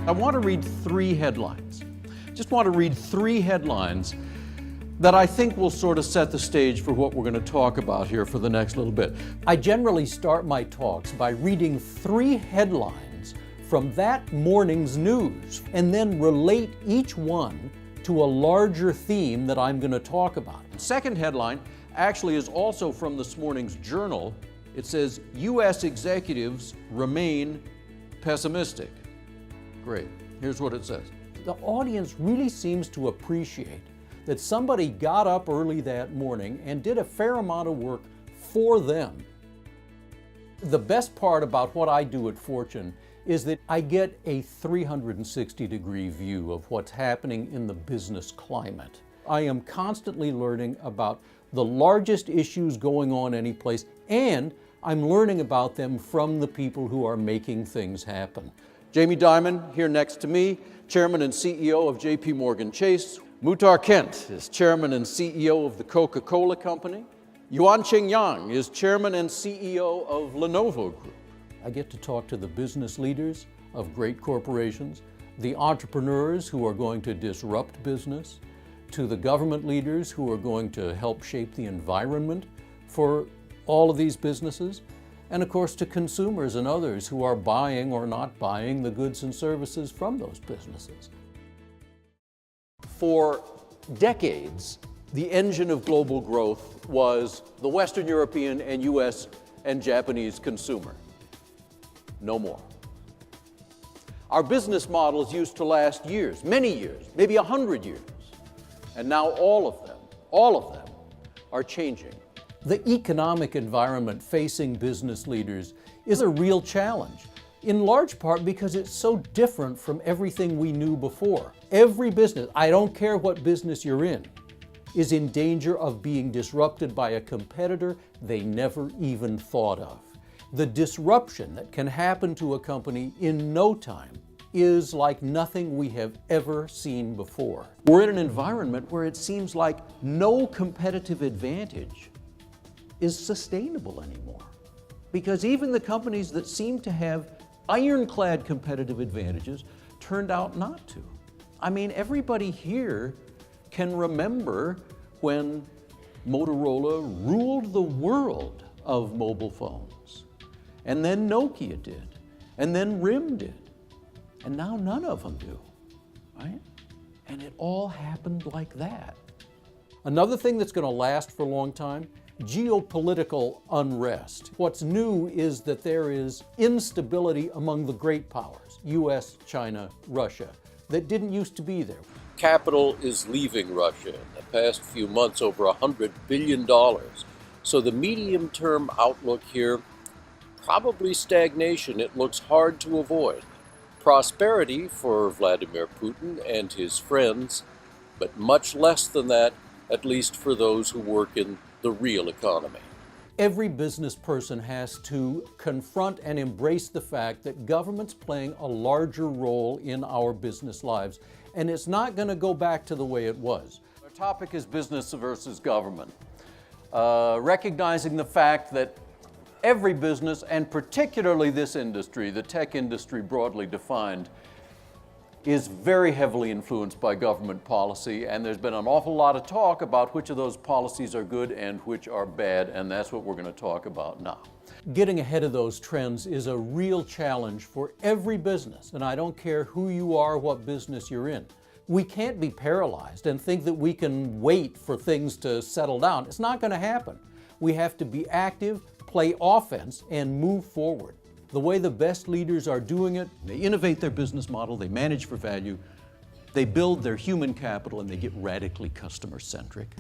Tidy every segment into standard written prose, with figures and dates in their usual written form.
I want to read three headlines. Just want to read three headlines that I think will sort of set the stage for what we're going to talk about here for the next little bit. I generally start my talks by reading three headlines from that morning's news and then relate each one to a larger theme that I'm going to talk about. The second headline actually is also from this morning's Journal. It says, U.S. executives remain pessimistic. Great. Here's what it says. The audience really seems to appreciate that somebody got up early that morning and did a fair amount of work for them. The best part about what I do at Fortune is that I get a 360-degree view of what's happening in the business climate. I am constantly learning about the largest issues going on any place, and I'm learning about them from the people who are making things happen. Jamie Dimon here next to me, Chairman and CEO of J.P. Morgan Chase. Muhtar Kent is Chairman and CEO of the Coca-Cola Company. Yuanqing Yang is Chairman and CEO of Lenovo Group. I get to talk to the business leaders of great corporations, the entrepreneurs who are going to disrupt business, to the government leaders who are going to help shape the environment for all of these businesses, and of course to consumers and others who are buying or not buying the goods and services from those businesses. For decades, the engine of global growth was the Western European and US and Japanese consumer. No more. Our business models used to last years, many years, maybe 100 years. And now all of them are changing. The economic environment facing business leaders is a real challenge, in large part because it's so different from everything we knew before. Every business, I don't care what business you're in, is in danger of being disrupted by a competitor they never even thought of. The disruption that can happen to a company in no time is like nothing we have ever seen before. We're in an environment where it seems like no competitive advantage is sustainable anymore. Because even the companies that seem to have ironclad competitive advantages turned out not to. I mean, everybody here can remember when Motorola ruled the world of mobile phones. And then Nokia did. And then RIM did. And now none of them do, right? And it all happened like that. Another thing that's going to last for a long time, geopolitical unrest. What's new is that there is instability among the great powers, US, China, Russia, that didn't used to be there. Capital is leaving Russia in the past few months, over $100 billion. So the medium-term outlook here, probably stagnation. It looks hard to avoid. Prosperity for Vladimir Putin and his friends, but much less than that, at least for those who work in the real economy. Every business person has to confront and embrace the fact that government's playing a larger role in our business lives, and it's not going to go back to the way it was. Our topic is business versus government. Recognizing the fact that every business, and particularly this industry, the tech industry broadly defined, is very heavily influenced by government policy, and there's been an awful lot of talk about which of those policies are good and which are bad, and that's what we're going to talk about now. Getting ahead of those trends is a real challenge for every business, and I don't care who you are, what business you're in. We can't be paralyzed and think that we can wait for things to settle down. It's not going to happen. We have to be active, play offense, and move forward. The way the best leaders are doing it, they innovate their business model, they manage for value, they build their human capital, and they get radically customer-centric.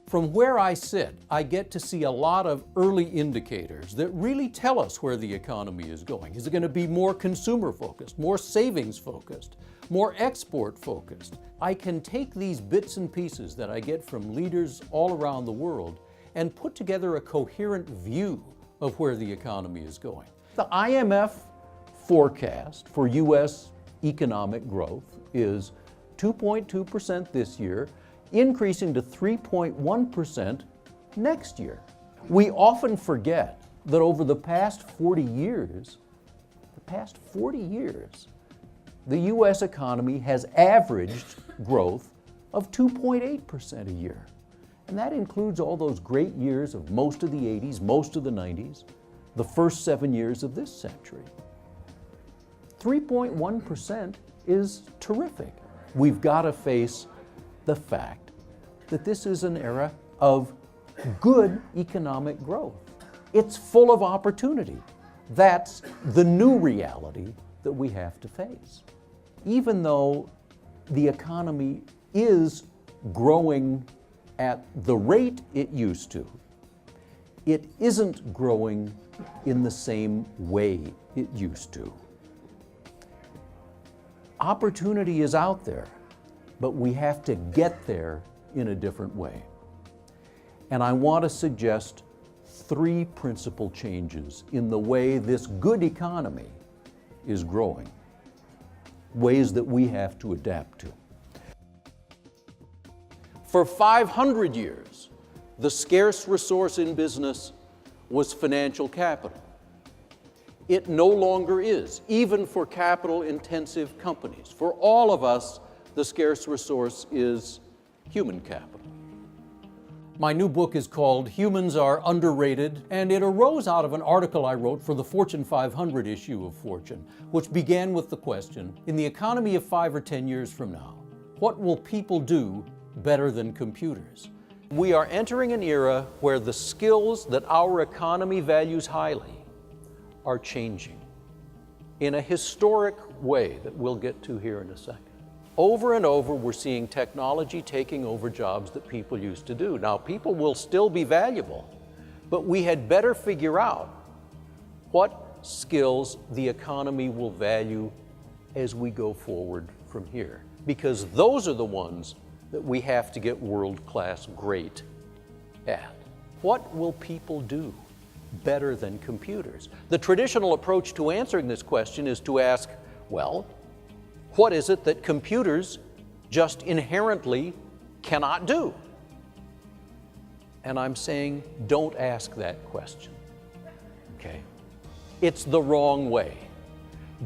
From where I sit, I get to see a lot of early indicators that really tell us where the economy is going. Is it going to be more consumer-focused, more savings-focused, more export-focused? I can take these bits and pieces that I get from leaders all around the world and put together a coherent view of where the economy is going. The IMF forecast for U.S. economic growth is 2.2% this year, increasing to 3.1% next year. We often forget that over the past 40 years, the U.S. economy has averaged growth of 2.8% a year. And that includes all those great years of most of the 80s, most of the 90s, the first 7 years of this century. 3.1% is terrific. We've got to face the fact that this is an era of good economic growth. It's full of opportunity. That's the new reality that we have to face. Even though the economy is growing at the rate it used to, it isn't growing in the same way it used to. Opportunity is out there, but we have to get there in a different way. And I want to suggest 3 principal changes in the way this good economy is growing, ways that we have to adapt to. For 500 years, the scarce resource in business was financial capital. It no longer is, even for capital-intensive companies. For all of us, the scarce resource is human capital. My new book is called Humans Are Underrated, and it arose out of an article I wrote for the Fortune 500 issue of Fortune, which began with the question, in the economy of 5 or 10 years from now, what will people do better than computers? We are entering an era where the skills that our economy values highly are changing in a historic way that we'll get to here in a second. Over and over, we're seeing technology taking over jobs that people used to do. Now, people will still be valuable, but we had better figure out what skills the economy will value as we go forward from here, because those are the ones that we have to get world-class great at. What will people do better than computers? The traditional approach to answering this question is to ask, well, what is it that computers just inherently cannot do? And I'm saying, don't ask that question, okay? It's the wrong way.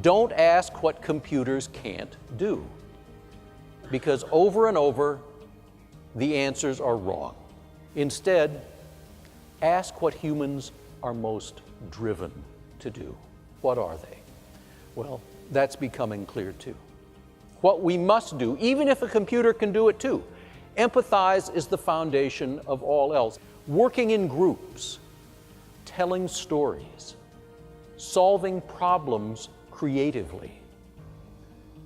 Don't ask what computers can't do, because over and over, the answers are wrong. Instead, ask what humans are most driven to do. What are they? Well, that's becoming clear too. What we must do, even if a computer can do it too, empathize is the foundation of all else. Working in groups, telling stories, solving problems creatively,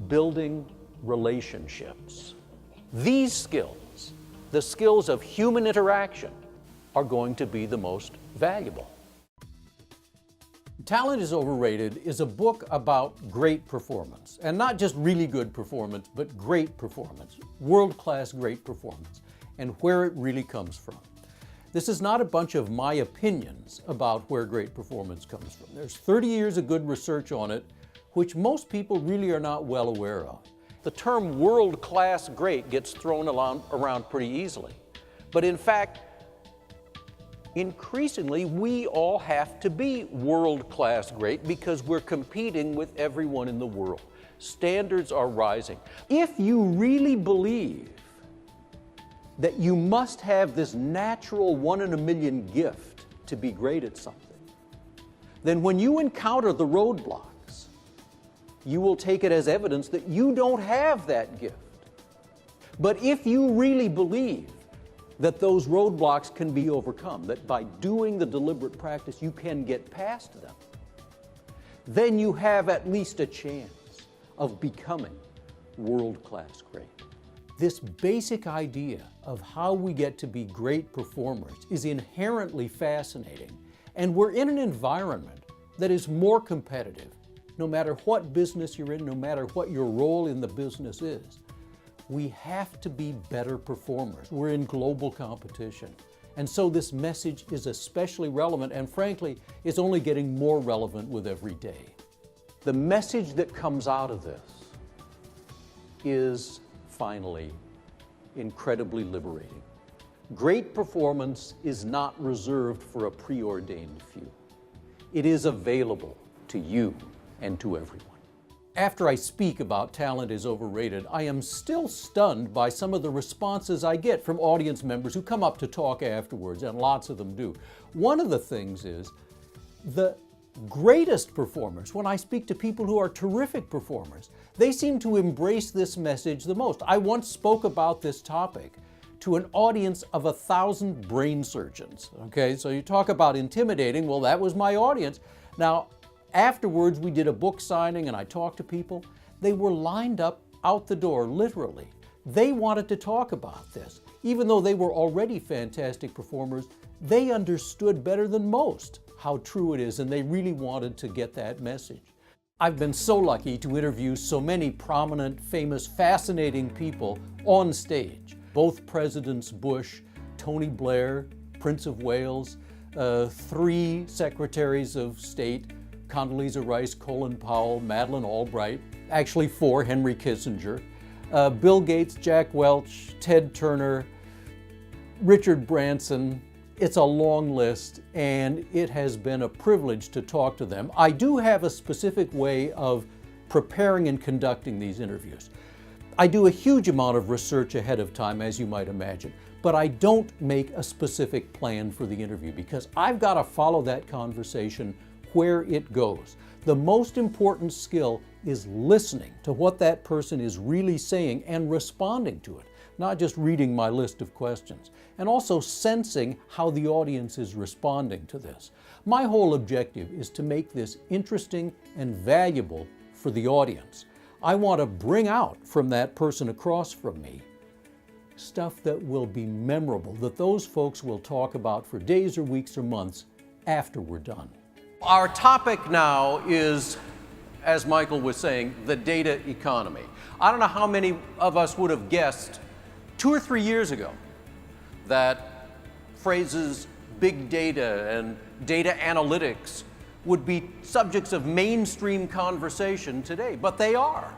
building relationships. These skills, the skills of human interaction, are going to be the most valuable. Talent is Overrated is a book about great performance, and not just really good performance, but great performance, world-class great performance, and where it really comes from. This is not a bunch of my opinions about where great performance comes from. There's 30 years of good research on it, which most people really are not well aware of. The term world-class great gets thrown around pretty easily. But in fact, increasingly, we all have to be world-class great because we're competing with everyone in the world. Standards are rising. If you really believe that you must have this natural 1 in a million gift to be great at something, then when you encounter the roadblocks, you will take it as evidence that you don't have that gift. But if you really believe that those roadblocks can be overcome, that by doing the deliberate practice you can get past them, then you have at least a chance of becoming world-class great. This basic idea of how we get to be great performers is inherently fascinating, and we're in an environment that is more competitive. No matter what business you're in, no matter what your role in the business is, we have to be better performers. We're in global competition. And so this message is especially relevant, and frankly, it's only getting more relevant with every day. The message that comes out of this is, finally, incredibly liberating. Great performance is not reserved for a preordained few. It is available to you and to everyone. After I speak about talent is overrated, I am still stunned by some of the responses I get from audience members who come up to talk afterwards, and lots of them do. One of the things is the greatest performers, when I speak to people who are terrific performers, they seem to embrace this message the most. I once spoke about this topic to an audience of 1,000 brain surgeons. Okay, so you talk about intimidating, well, that was my audience. Now, afterwards, we did a book signing and I talked to people. They were lined up out the door, literally. They wanted to talk about this. Even though they were already fantastic performers, they understood better than most how true it is, and they really wanted to get that message. I've been so lucky to interview so many prominent, famous, fascinating people on stage. Both Presidents Bush, Tony Blair, Prince of Wales, 3 Secretaries of State, Condoleezza Rice, Colin Powell, Madeleine Albright, actually 4, Henry Kissinger, Bill Gates, Jack Welch, Ted Turner, Richard Branson. It's a long list, and it has been a privilege to talk to them. I do have a specific way of preparing and conducting these interviews. I do a huge amount of research ahead of time, as you might imagine, but I don't make a specific plan for the interview because I've got to follow that conversation where it goes. The most important skill is listening to what that person is really saying and responding to it, not just reading my list of questions, and also sensing how the audience is responding to this. My whole objective is to make this interesting and valuable for the audience. I want to bring out from that person across from me stuff that will be memorable, that those folks will talk about for days or weeks or months after we're done. Our topic now is, as Michael was saying, the data economy. I don't know how many of us would have guessed 2 or 3 years ago that phrases big data and data analytics would be subjects of mainstream conversation today, but they are.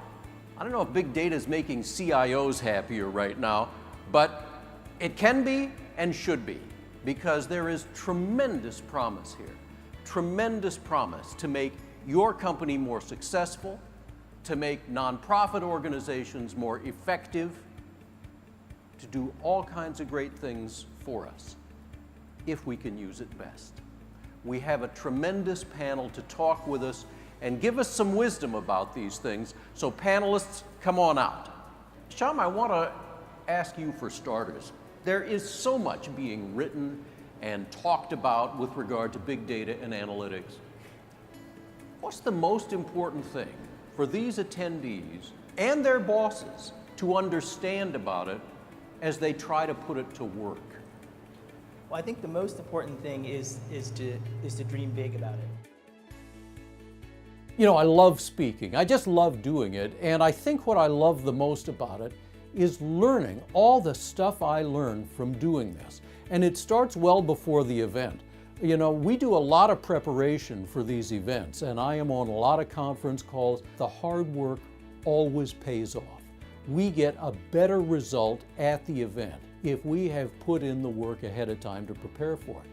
I don't know if big data is making CIOs happier right now, but it can be and should be, because there is tremendous promise here. Tremendous promise to make your company more successful, to make nonprofit organizations more effective, to do all kinds of great things for us, if we can use it best. We have a tremendous panel to talk with us and give us some wisdom about these things. So panelists, come on out. Shyam, I want to ask you for starters. There is so much being written and talked about with regard to big data and analytics. What's the most important thing for these attendees and their bosses to understand about it as they try to put it to work? Well, I think the most important thing is to dream big about it. You know, I love speaking. I just love doing it. And I think what I love the most about it is learning all the stuff I learned from doing this. And it starts well before the event. You know, we do a lot of preparation for these events, and I am on a lot of conference calls. The hard work always pays off. We get a better result at the event if we have put in the work ahead of time to prepare for it.